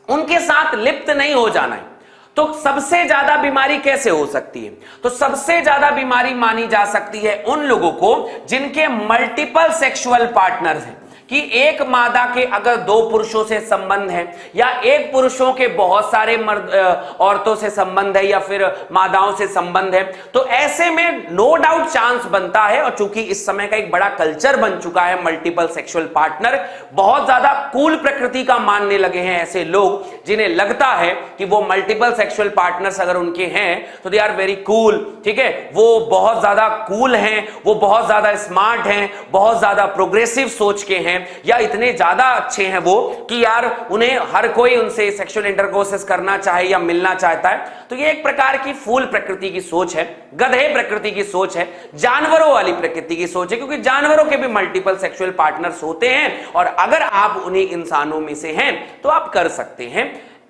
उनके साथ लिप्त नहीं हो जाना है। तो सबसे ज्यादा बीमारी कैसे हो सकती है, तो सबसे ज्यादा बीमारी मानी जा सकती है उन लोगों को जिनके मल्टीपल सेक्सुअल पार्टनर्स हैं, कि एक मादा के अगर 2 पुरुषों से संबंध है, या एक पुरुषों के बहुत सारे औरतों से संबंध है, या फिर मादाओं से संबंध है, तो ऐसे में नो डाउट चांस बनता है। और चूंकि इस समय का एक बड़ा कल्चर बन चुका है मल्टीपल सेक्सुअल पार्टनर, बहुत ज्यादा कूल प्रकृति का मानने लगे हैं ऐसे लोग, जिन्हें लगता है कि वो मल्टीपल सेक्सुअल पार्टनर्स अगर उनके हैं तो दे आर वेरी कूल, ठीक है, वो बहुत ज्यादा कूल हैं, वो बहुत ज्यादा स्मार्ट हैं, बहुत ज्यादा प्रोग्रेसिव सोच के हैं, या इतने ज्यादा अच्छे हैं वो कि यार उन्हें हर कोई उनसे सेक्सुअल इंटरकोर्स करना चाहे या मिलना चाहता है। तो ये एक प्रकार की फूल प्रकृति की सोच है, गधे प्रकृति की सोच है, जानवरों वाली प्रकृति की सोच है, क्योंकि जानवरों के भी मल्टीपल सेक्सुअल पार्टनर्स होते हैं, और अगर आप उन्हीं इंसानों में से हैं तो आप कर सकते हैं।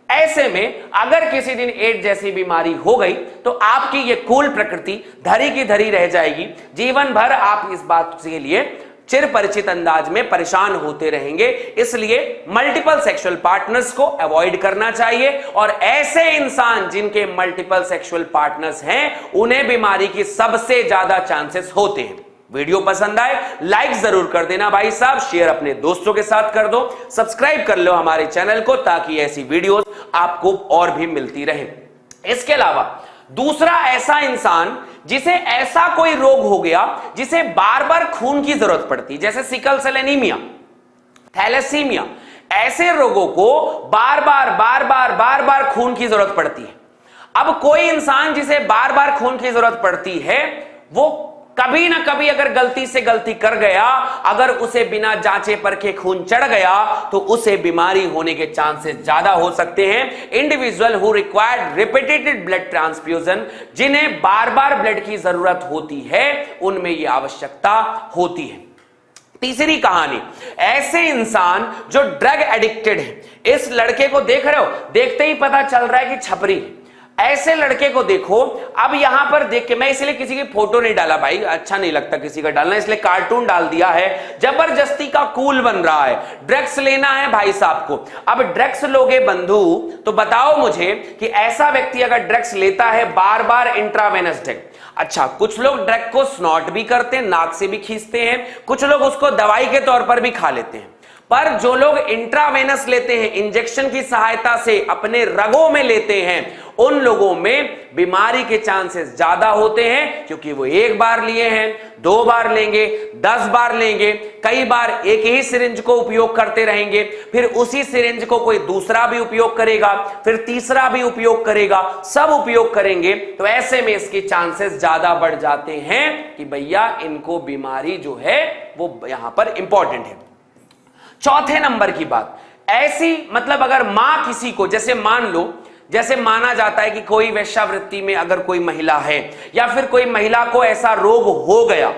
ऐसे में अगर किसी दिन एड्स जैसी बीमारी हो गई तो आपकी ये कूल प्रकृति धरी की धरी रह जाएगी, जीवन भर आप इस बात के लिए चिर परिचित अंदाज में परेशान होते रहेंगे। इसलिए मल्टीपल सेक्सुअल पार्टनर्स को अवॉइड करना चाहिए, और ऐसे इंसान जिनके मल्टीपल सेक्सुअल पार्टनर्स हैं उन्हें बीमारी की सबसे ज्यादा चांसेस होते हैं। वीडियो पसंद आए लाइक जरूर कर देना भाई साहब, शेयर अपने दोस्तों के साथ कर दो, सब्सक्राइब कर लो हमारे चैनल को ताकि ऐसी वीडियोस आपको और भी मिलती रहे। इसके अलावा दूसरा ऐसा इंसान जिसे ऐसा कोई रोग हो गया जिसे बार बार खून की जरूरत पड़ती, जैसे सिकल सेल एनीमिया, थैलेसीमिया, ऐसे रोगों को बार बार खून की जरूरत पड़ती है। अब कोई इंसान जिसे बार बार खून की जरूरत पड़ती है, वो कभी ना कभी अगर गलती से गलती कर गया, अगर उसे बिना जांचे परखे खून चढ़ गया, तो उसे बीमारी होने के चांसेस ज्यादा हो सकते हैं। Individual who required repeated blood transfusion, जिन्हें बार बार ब्लड की जरूरत होती है, उनमें यह आवश्यकता होती है। तीसरी कहानी, ऐसे इंसान जो ड्रग एडिक्टेड है। इस लड़के को देख रहे हो, देखते ही पता चल रहा है कि छपरी। ऐसे लड़के को देखो, अब यहां पर देख के, मैं इसलिए किसी की फोटो नहीं डाला भाई, अच्छा नहीं लगता किसी का डालना, इसलिए कार्टून डाल दिया है। जबरदस्ती का कूल बन रहा है, ड्रग्स लेना है भाई साहब को। अब ड्रग्स लोगे बंधु तो बताओ मुझे कि ऐसा व्यक्ति अगर ड्रग्स लेता है बार बार इंट्रावेनस ड्रग, अच्छा कुछ लोग ड्रग को स्नॉट भी करते हैं, नाक से भी खींचते हैं, कुछ लोग उसको दवाई के तौर पर भी खा लेते हैं, पर जो लोग इंट्रावेनस लेते हैं, इंजेक्शन की सहायता से अपने रगों में लेते हैं, उन लोगों में बीमारी के चांसेस ज्यादा होते हैं, क्योंकि वो एक बार लिए हैं, 2 बार लेंगे, 10 बार लेंगे, कई बार एक ही सिरिंज को उपयोग करते रहेंगे, फिर उसी सिरिंज को कोई दूसरा भी उपयोग करेगा, फिर तीसरा भी उपयोग करेगा, सब उपयोग करेंगे, तो ऐसे में इसके चांसेस ज्यादा बढ़ जाते हैं कि भैया इनको बीमारी जो है वो यहां पर इंपॉर्टेंट है। चौथे नंबर की बात, ऐसी मतलब अगर मां किसी को, जैसे मान लो, जैसे माना जाता है कि कोई वेश्यावृत्ति में अगर कोई महिला है या फिर कोई महिला को ऐसा रोग हो गया,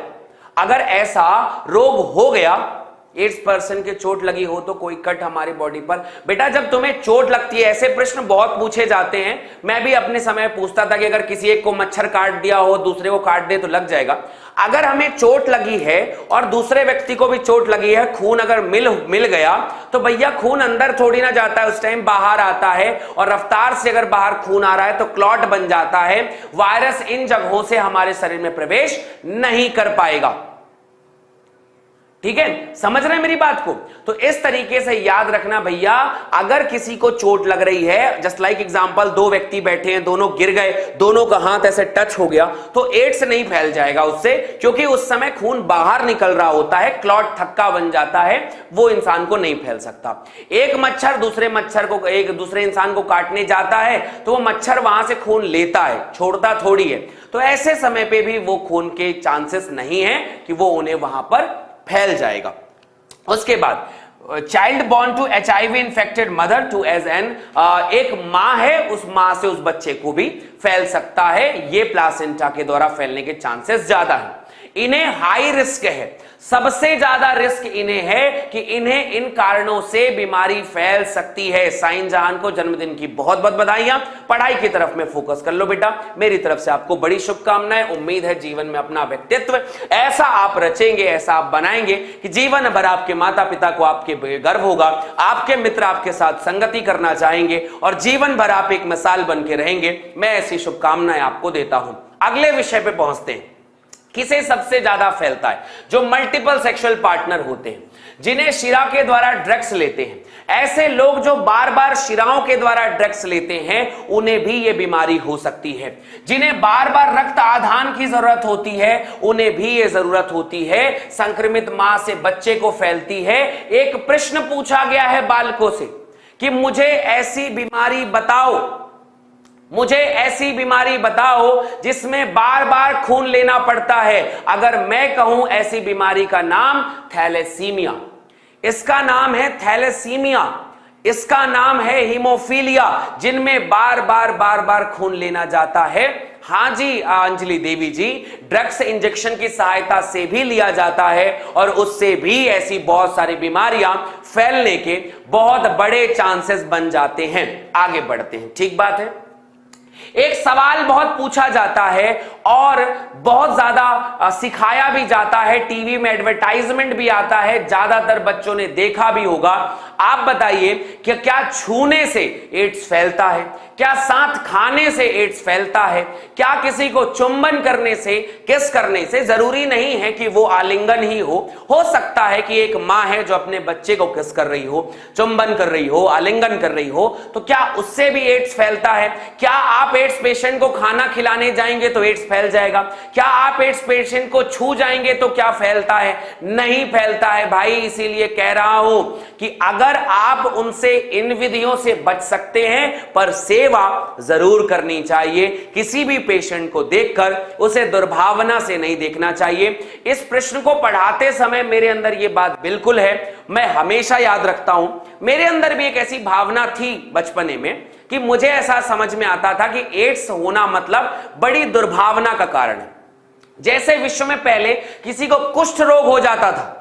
अगर ऐसा रोग हो गया, एड्स पर्सन के चोट लगी हो तो कोई कट हमारी बॉडी पर, बेटा जब तुम्हें चोट लगती है, ऐसे प्रश्न बहुत पूछे जाते हैं, मैं भी अपने समय पूछता था कि अगर किसी एक को मच्छर काट दिया हो, दूसरे को काट दे तो लग जाएगा। अगर हमें चोट लगी है और दूसरे व्यक्ति को भी चोट लगी है, खून अगर मिल गया तो भैया खून अंदर थोड़ी ना जाता है, उस टाइम बाहर आता है, और रफ्तार से अगर बाहर खून आ रहा है तो क्लॉट बन जाता है, वायरस इन जगहों से हमारे शरीर में प्रवेश नहीं कर पाएगा। ठीक है, समझ रहे हैं मेरी बात को? तो इस तरीके से याद रखना भैया, अगर किसी को चोट लग रही है, जस्ट लाइक एग्जांपल, 2 व्यक्ति बैठे हैं, दोनों गिर गए, दोनों का हाथ ऐसे टच हो गया, तो एड्स नहीं फैल जाएगा उससे, क्योंकि उस समय खून बाहर निकल रहा होता है, क्लॉट थक्का बन जाता है, वो इंसान को नहीं फैल सकता। एक मच्छर दूसरे मच्छर को, एक दूसरे इंसान को काटने जाता है तो वो मच्छर वहां से खून लेता है, छोड़ता थोड़ी है, तो ऐसे समय पे भी वो खून के चांसेस नहीं है कि वो उन्हें वहां पर फैल जाएगा। उसके बाद child born to HIV infected mother to as an, एक मां है, उस मां से उस बच्चे को भी फैल सकता है, ये प्लासेंटा के द्वारा फैलने के चांसेस ज्यादा हैं। इन्हें हाई रिस्क है, सबसे ज्यादा रिस्क इन्हें है कि इन्हें इन कारणों से बीमारी फैल सकती है। साइन जहान को जन्मदिन की बहुत बहुत बधाइयां। पढ़ाई की तरफ में फोकस कर लो बेटा, मेरी तरफ से आपको बड़ी शुभकामनाएं। उम्मीद है जीवन में अपना व्यक्तित्व ऐसा आप रचेंगे, ऐसा आप बनाएंगे कि जीवन भर आपके माता पिता को आपके गर्व होगा, आपके मित्र आपके साथ संगति करना चाहेंगे और जीवन भर आप एक मिसाल बन के रहेंगे। मैं ऐसी शुभकामनाएं आपको देता हूं। अगले विषय पे पहुंचते हैं। किसे सबसे ज्यादा फैलता है? जो मल्टीपल सेक्सुअल पार्टनर होते हैं, जिन्हें शिरा के द्वारा ड्रग्स लेते हैं, ऐसे लोग जो बार बार शिराओं के द्वारा ड्रग्स लेते हैं, उन्हें भी यह बीमारी हो सकती है। जिन्हें बार बार रक्त आधान की जरूरत होती है, उन्हें भी यह जरूरत होती है। संक्रमित मां से बच्चे को फैलती है। एक प्रश्न पूछा गया है बालकों से कि मुझे ऐसी बीमारी बताओ, मुझे ऐसी बीमारी बताओ जिसमें बार बार खून लेना पड़ता है। अगर मैं कहूं ऐसी बीमारी का नाम थैलेसीमिया, इसका नाम है थैलेसीमिया, इसका नाम है हीमोफीलिया, जिनमें बार बार खून लेना जाता है। हां जी अंजलि देवी जी, ड्रग्स इंजेक्शन की सहायता से भी लिया जाता है और उससे भी ऐसी बहुत सारी बीमारियां फैलने के बहुत बड़े चांसेस बन जाते हैं। आगे बढ़ते हैं, ठीक बात है। एक सवाल बहुत पूछा जाता है और बहुत ज्यादा सिखाया भी जाता है, टीवी में एडवर्टाइजमेंट भी आता है, ज्यादातर बच्चों ने देखा भी होगा। आप बताइए कि क्या छूने से एड्स फैलता है? क्या साथ खाने से एड्स फैलता है? क्या किसी को चुंबन करने से, किस करने से? जरूरी नहीं है कि वो आलिंगन ही हो सकता है कि एक मां है जो अपने बच्चे को किस कर रही हो, चुंबन कर रही हो, आलिंगन कर रही हो, तो क्या उससे भी एड्स फैलता है? क्या आप एड्स पेशेंट को खाना खिलाने जाएंगे तो एड्स फैल जाएगा? क्या आप एड्स पेशेंट को छू जाएंगे तो क्या फैलता है? नहीं फैलता है भाई। इसीलिए कह रहा हूं कि अगर आप उनसे, इन विधियों से बच सकते हैं, पर सेवा जरूर करनी चाहिए। किसी भी पेशेंट को देखकर उसे दुर्भावना से नहीं देखना चाहिए। इस प्रश्न को पढ़ाते समय मेरे अंदर यह बात बिल्कुल है, मैं हमेशा याद रखता हूं। मेरे अंदर भी एक ऐसी भावना थी बचपने में कि मुझे ऐसा समझ में आता था कि एड्स होना मतलब बड़ी दुर्भावना का कारण है। जैसे विश्व में पहले किसी को कुष्ठ रोग हो जाता था,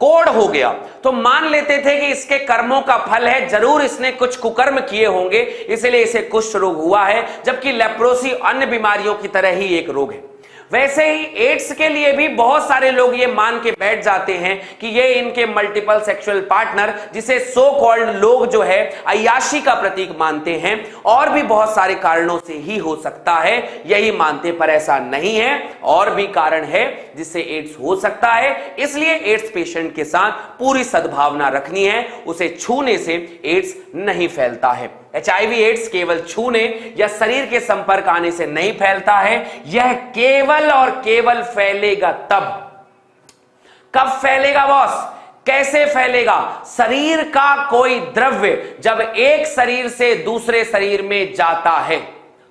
कोढ़ हो गया, तो मान लेते थे कि इसके कर्मों का फल है, जरूर इसने कुछ कुकर्म किए होंगे, इसलिए इसे कुष्ठ रोग हुआ है। जबकि लेप्रोसी अन्य बीमारियों की तरह ही एक रोग है। वैसे ही एड्स के लिए भी बहुत सारे लोग ये मान के बैठ जाते हैं कि ये इनके मल्टीपल सेक्सुअल पार्टनर, जिसे सो कॉल्ड लोग जो है अय्याशी का प्रतीक मानते हैं, और भी बहुत सारे कारणों से ही हो सकता है, यही मानते, पर ऐसा नहीं है। और भी कारण है जिससे एड्स हो सकता है, इसलिए एड्स पेशेंट के साथ पूरी सद्भावना रखनी है। उसे छूने से एड्स नहीं फैलता है। एचआईवी एड्स केवल छूने या शरीर के संपर्क आने से नहीं फैलता है। यह केवल और केवल फैलेगा तब, कब फैलेगा बॉस, कैसे फैलेगा? शरीर का कोई द्रव्य जब एक शरीर से दूसरे शरीर में जाता है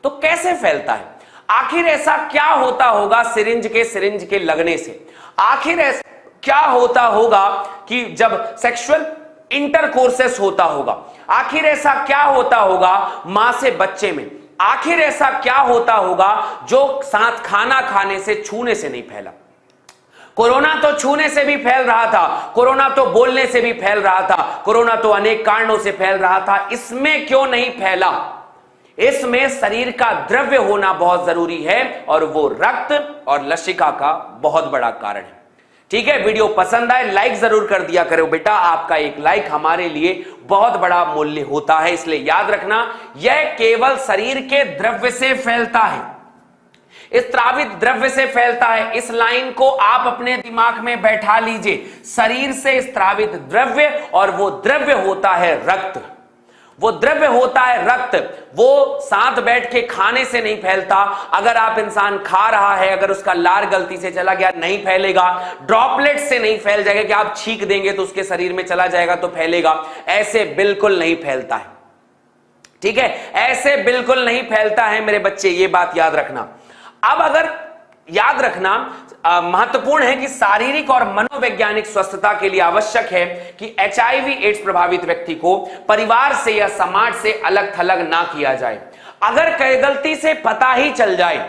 तो कैसे फैलता है? आखिर ऐसा क्या होता होगा सिरिंज के लगने से? आखिर ऐसा क्या होता होगा कि जब सेक्सुअल इंटरकोर्सेस होता होगा? आखिर ऐसा क्या होता होगा मां से बच्चे में? आखिर ऐसा क्या होता होगा जो साथ खाना खाने से, छूने से नहीं फैला? कोरोना तो छूने से भी फैल रहा था, कोरोना तो बोलने से भी फैल रहा था, कोरोना तो अनेक कारणों से फैल रहा था। इसमें क्यों नहीं फैला? इसमें शरीर का द्रव्य होना बहुत जरूरी है, और वो रक्त और लसिका का बहुत बड़ा कारण है। ठीक है, वीडियो पसंद आए लाइक जरूर कर दिया करो बेटा, आपका एक लाइक हमारे लिए बहुत बड़ा मूल्य होता है। इसलिए याद रखना, यह केवल शरीर के द्रव्य से फैलता है, स्त्रावित द्रव्य से फैलता है। इस लाइन को आप अपने दिमाग में बैठा लीजिए, शरीर से स्त्रावित द्रव्य, और वो द्रव्य होता है रक्त। वो द्रव्य होता है रक्त। वो साथ बैठ के खाने से नहीं फैलता। अगर आप इंसान खा रहा है, अगर उसका लार गलती से चला गया, नहीं फैलेगा। ड्रॉपलेट से नहीं फैल जाएगा कि आप छींक देंगे तो उसके शरीर में चला जाएगा तो फैलेगा, ऐसे बिल्कुल नहीं फैलता है। ठीक है, ऐसे बिल्कुल नहीं फैलता है मेरे बच्चे, ये बात याद रखना। अब अगर याद रखना महत्वपूर्ण है कि शारीरिक और मनोवैज्ञानिक स्वस्थता के लिए आवश्यक है कि एचआईवी एड्स प्रभावित व्यक्ति को परिवार से या समाज से अलग थलग ना किया जाए। अगर कई गलती से पता ही चल जाए,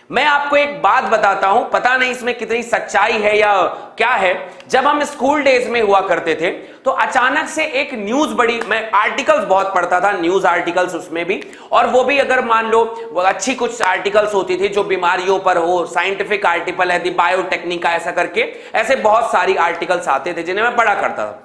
मैं आपको एक बात बताता हूं, पता नहीं इसमें कितनी सच्चाई है या क्या है। जब हम स्कूल डेज में हुआ करते थे तो अचानक से एक न्यूज बड़ी, मैं आर्टिकल्स बहुत पढ़ता था, न्यूज आर्टिकल्स उसमें भी, और वो भी अगर मान लो वो अच्छी कुछ आर्टिकल्स होती थी जो बीमारियों पर हो, साइंटिफिक आर्टिकल है, बायोटेक्निका, ऐसा करके ऐसे बहुत सारी आर्टिकल्स आते थे जिन्हें मैं पढ़ा करता था।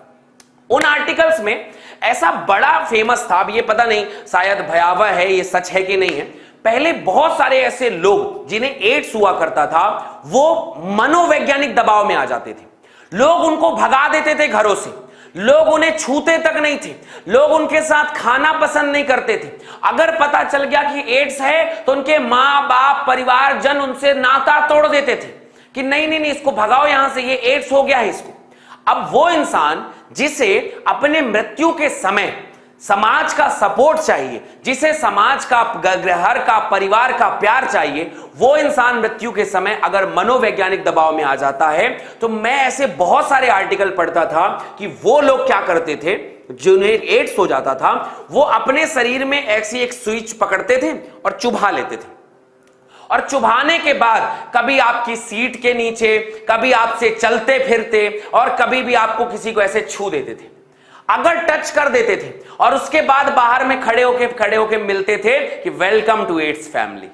उन आर्टिकल्स में ऐसा बड़ा फेमस था, अब ये पता नहीं शायद भयावह है, ये सच है कि नहीं है, पहले बहुत सारे ऐसे लोग जिन्हें एड्स हुआ करता था वो मनोवैज्ञानिक दबाव में आ जाते थे। लोग उनको भगा देते थे घरों से, लोग उन्हें छूते तक नहीं थे, लोग उनके साथ खाना पसंद नहीं करते थे। अगर पता चल गया कि एड्स है तो उनके मां बाप परिवार जन उनसे नाता तोड़ देते थे कि नहीं नहीं नहीं, इसको भगाओ यहां से, ये एड्स हो गया है इसको। अब वो इंसान जिसे अपने मृत्यु के समय समाज का सपोर्ट चाहिए, जिसे समाज का, घर का, परिवार का प्यार चाहिए, वो इंसान मृत्यु के समय अगर मनोवैज्ञानिक दबाव में आ जाता है तो मैं ऐसे बहुत सारे आर्टिकल पढ़ता था कि वो लोग क्या करते थे, जिन्हें एड्स हो जाता था, वो अपने शरीर में ऐसी एक स्विच पकड़ते थे और चुभा लेते थे, और चुभाने के बाद कभी आपकी सीट के नीचे, कभी आपसे चलते फिरते, और कभी भी आपको किसी को ऐसे छू देते थे, अगर टच कर देते थे, और उसके बाद बाहर में खड़े होके मिलते थे कि वेलकम टू एड्स फैमिली।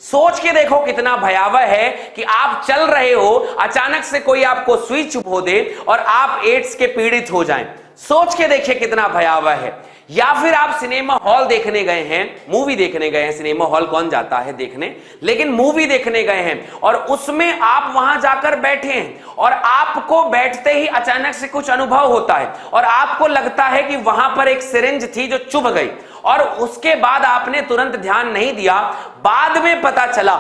सोच के देखो कितना भयावह है कि आप चल रहे हो, अचानक से कोई आपको सुई चुभो दे और आप एड्स के पीड़ित हो जाएं। सोच के देखिए कितना भयावह है। या फिर आप सिनेमा हॉल देखने गए हैं, मूवी देखने गए हैं, सिनेमा हॉल कौन जाता है देखने, लेकिन मूवी देखने गए हैं और उसमें आप वहां जाकर बैठे हैं और आपको बैठते ही अचानक से कुछ अनुभव होता है और आपको लगता है कि वहां पर एक सिरिंज थी जो चुभ गई, और उसके बाद आपने तुरंत ध्यान नहीं दिया। बाद में पता चला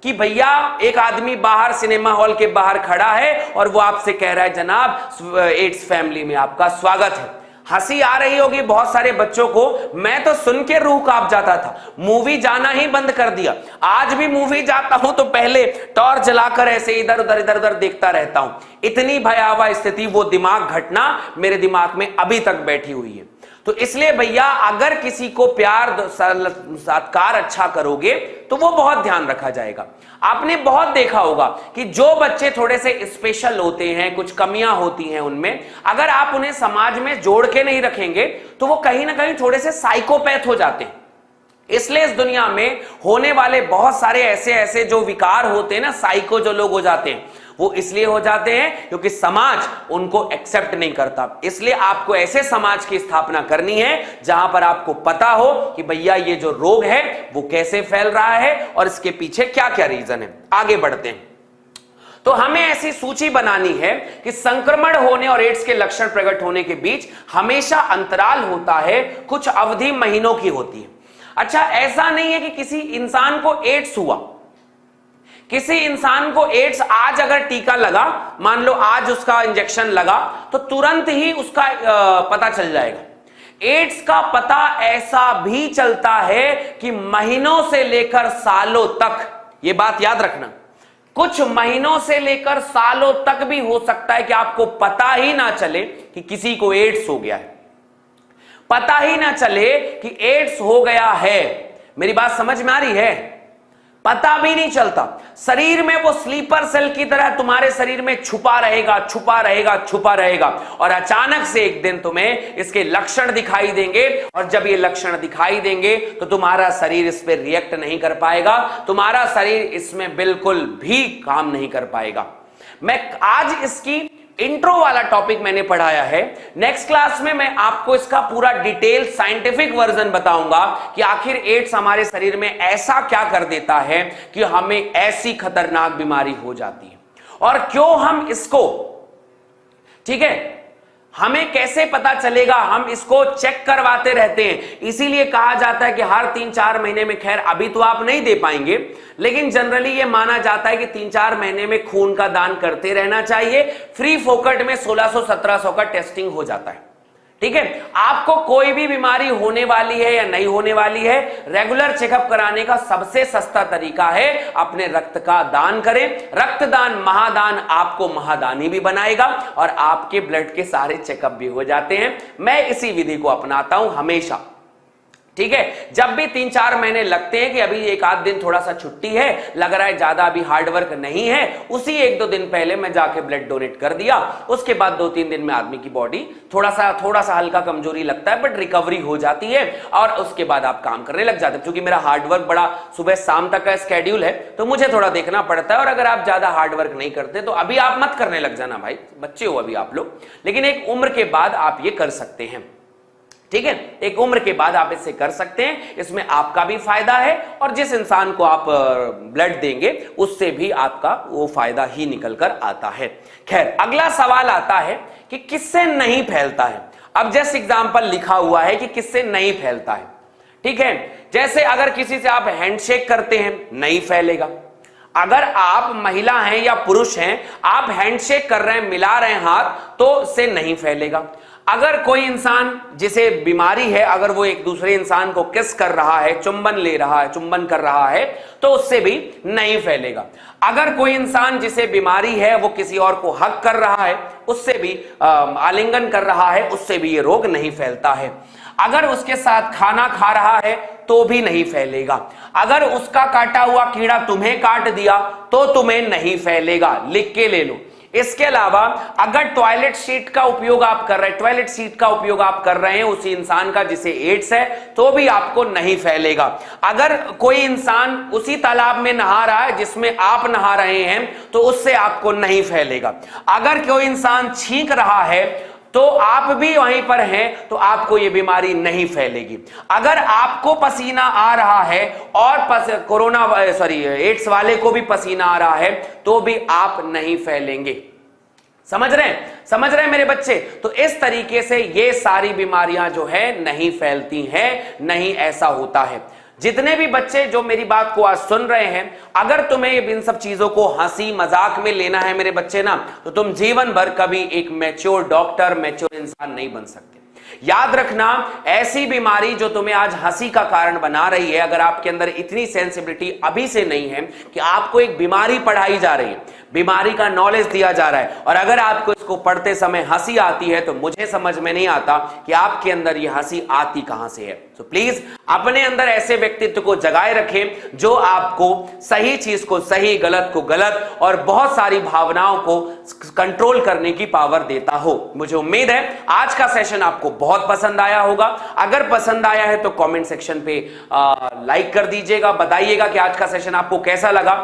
कि भैया एक आदमी बाहर सिनेमा हॉल के बाहर खड़ा है और वो आपसे कह रहा है जनाब एड्स फैमिली में आपका स्वागत है। हंसी आ रही होगी बहुत सारे बच्चों को, मैं तो सुन के रूह कांप जाता था, मूवी जाना ही बंद कर दिया। आज भी मूवी जाता हूं तो पहले टॉर्च जलाकर ऐसे इधर उधर देखता रहता हूं। इतनी भयावह स्थिति, वो दिमाग घटना मेरे दिमाग में अभी तक बैठी हुई है। तो इसलिए भैया अगर किसी को प्यार सत्कार अच्छा करोगे तो वो बहुत ध्यान रखा जाएगा। आपने बहुत देखा होगा कि जो बच्चे थोड़े से स्पेशल होते हैं, कुछ कमियां होती हैं उनमें, अगर आप उन्हें समाज में जोड़ के नहीं रखेंगे तो वो कहीं ना कहीं थोड़े से साइकोपैथ हो जाते हैं। इसलिए इस दुनिया में होने वाले बहुत सारे ऐसे ऐसे जो विकार होते हैं ना, साइको जो लोग हो जाते हैं, वो इसलिए हो जाते हैं क्योंकि समाज उनको एक्सेप्ट नहीं करता। इसलिए आपको ऐसे समाज की स्थापना करनी है जहां पर आपको पता हो कि भैया ये जो रोग है वो कैसे फैल रहा है और इसके पीछे क्या क्या रीजन है। आगे बढ़ते हैं। तो हमें ऐसी सूची बनानी है कि संक्रमण होने और एड्स के लक्षण प्रकट होने के बीच हमेशा अंतराल होता है, कुछ अवधि महीनों की होती है। अच्छा, ऐसा नहीं है कि किसी इंसान को एड्स हुआ, किसी इंसान को एड्स आज अगर टीका लगा, मान लो आज उसका इंजेक्शन लगा, तो तुरंत ही उसका पता चल जाएगा। एड्स का पता ऐसा भी चलता है कि महीनों से लेकर सालों तक, यह बात याद रखना, कुछ महीनों से लेकर सालों तक भी हो सकता है कि आपको पता ही ना चले कि किसी को एड्स हो गया है, पता ही ना चले कि एड्स हो गया है। मेरी बात समझ में आ रही है? पता भी नहीं चलता। शरीर में वो स्लीपर सेल की तरह तुम्हारे शरीर में छुपा रहेगा, छुपा रहेगा, छुपा रहेगा, और अचानक से एक दिन तुम्हें इसके लक्षण दिखाई देंगे, और जब ये लक्षण दिखाई देंगे तो तुम्हारा शरीर इस पर रिएक्ट नहीं कर पाएगा, तुम्हारा शरीर इसमें बिल्कुल भी काम नहीं कर पाएगा। मैं आज इसकी इंट्रो वाला टॉपिक मैंने पढ़ाया है, नेक्स्ट क्लास में मैं आपको इसका पूरा डिटेल साइंटिफिक वर्जन बताऊंगा कि आखिर एड्स हमारे शरीर में ऐसा क्या कर देता है कि हमें ऐसी खतरनाक बीमारी हो जाती है, और क्यों हम इसको, ठीक है, हमें कैसे पता चलेगा, हम इसको चेक करवाते रहते हैं। इसीलिए कहा जाता है कि हर 3-4 महीने में, खैर अभी तो आप नहीं दे पाएंगे, लेकिन जनरली ये माना जाता है कि 3-4 महीने में खून का दान करते रहना चाहिए। फ्री फोकट में 1600-1700 का टेस्टिंग हो जाता है। ठीक है, आपको कोई भी बीमारी होने वाली है या नहीं होने वाली है, रेगुलर चेकअप कराने का सबसे सस्ता तरीका है अपने रक्त का दान करें। रक्तदान महादान आपको महादानी भी बनाएगा और आपके ब्लड के सारे चेकअप भी हो जाते हैं। मैं इसी विधि को अपनाता हूं हमेशा। ठीक है, जब भी 3-4 महीने लगते हैं कि अभी एक आध दिन थोड़ा सा छुट्टी है, लग रहा है ज्यादा अभी हार्डवर्क नहीं है, उसी 1-2 दिन पहले मैं जाके ब्लड डोनेट कर दिया। उसके बाद 2-3 दिन में आदमी की बॉडी थोड़ा सा हल्का कमजोरी लगता है, बट रिकवरी हो जाती है, और उसके बाद आप काम करने लग जाते हैं। क्योंकि मेरा हार्डवर्क बड़ा सुबह शाम तक का स्केड्यूल है, तो मुझे थोड़ा देखना पड़ता है। और अगर आप ज्यादा हार्डवर्क नहीं करते तो अभी आप मत करने लग जाना भाई, बच्चे हो अभी आप लोग, लेकिन एक उम्र के बाद आप ये कर सकते हैं। ठीक है, एक उम्र के बाद आप इसे कर सकते हैं, इसमें आपका भी फायदा है, और जिस इंसान को आप ब्लड देंगे उससे भी आपका वो फायदा ही निकल कर आता है। खैर, अगला सवाल आता है कि किससे नहीं फैलता है। अब जैसे एग्जांपल लिखा हुआ है कि किससे नहीं फैलता है। ठीक है, जैसे अगर किसी से आप हैंडशेक करते हैं, नहीं फैलेगा। अगर आप महिला हैं या पुरुष हैं, आप हैंडशेक कर रहे हैं, मिला रहे हैं हाथ, तो उससे नहीं फैलेगा। अगर कोई इंसान जिसे बीमारी है, अगर वो एक दूसरे इंसान को किस कर रहा है, चुंबन ले रहा है, चुंबन कर रहा है, तो उससे भी नहीं फैलेगा। अगर कोई इंसान जिसे बीमारी है वो किसी और को हक कर रहा है, उससे भी आलिंगन कर रहा है, उससे भी ये रोग नहीं फैलता है। अगर उसके साथ खाना खा रहा है तो भी नहीं फैलेगा। अगर उसका काटा हुआ कीड़ा तुम्हें काट दिया तो तुम्हें नहीं फैलेगा, लिख के ले लो। इसके अलावा अगर टॉयलेट सीट का उपयोग आप कर रहे हैं, टॉयलेट सीट का उपयोग आप कर रहे हैं उसी इंसान का जिसे एड्स है, तो भी आपको नहीं फैलेगा। अगर कोई इंसान उसी तालाब में नहा रहा है जिसमें आप नहा रहे हैं, तो उससे आपको नहीं फैलेगा। अगर कोई इंसान छींक रहा है तो आप भी वहीं पर हैं, तो आपको यह बीमारी नहीं फैलेगी। अगर आपको पसीना आ रहा है और एड्स वाले को भी पसीना आ रहा है, तो भी आप नहीं फैलेंगे। समझ रहे हैं मेरे बच्चे? तो इस तरीके से ये सारी बीमारियां जो है नहीं फैलती हैं, नहीं ऐसा होता है। जितने भी बच्चे जो मेरी बात को आज सुन रहे हैं, अगर तुम्हें इन सब चीजों को हंसी मजाक में लेना है मेरे बच्चे ना, तो तुम जीवन भर कभी एक मैच्योर डॉक्टर, मैच्योर इंसान नहीं बन सकते। याद रखना, ऐसी बीमारी जो तुम्हें आज हंसी का कारण बना रही है, अगर आपके अंदर इतनी सेंसिबिलिटी अभी से नहीं है कि आपको एक बीमारी पढ़ाई जा रही है, बीमारी का नॉलेज दिया जा रहा है, और अगर आपको इसको पढ़ते समय हंसी आती है, तो मुझे समझ में नहीं आता कि आपके अंदर ये हंसी आती कहां से है। तो प्लीज अपने अंदर ऐसे व्यक्तित्व को जगाए रखें जो आपको सही चीज को सही, गलत को गलत, और बहुत सारी भावनाओं को कंट्रोल करने की पावर देता हो। मुझे उम्मीद है आज का सेशन आपको बहुत पसंद आया होगा। अगर पसंद आया है तो कमेंट सेक्शन पे लाइक कर दीजिएगा, बताइएगा कि आज का सेशन आपको कैसा लगा।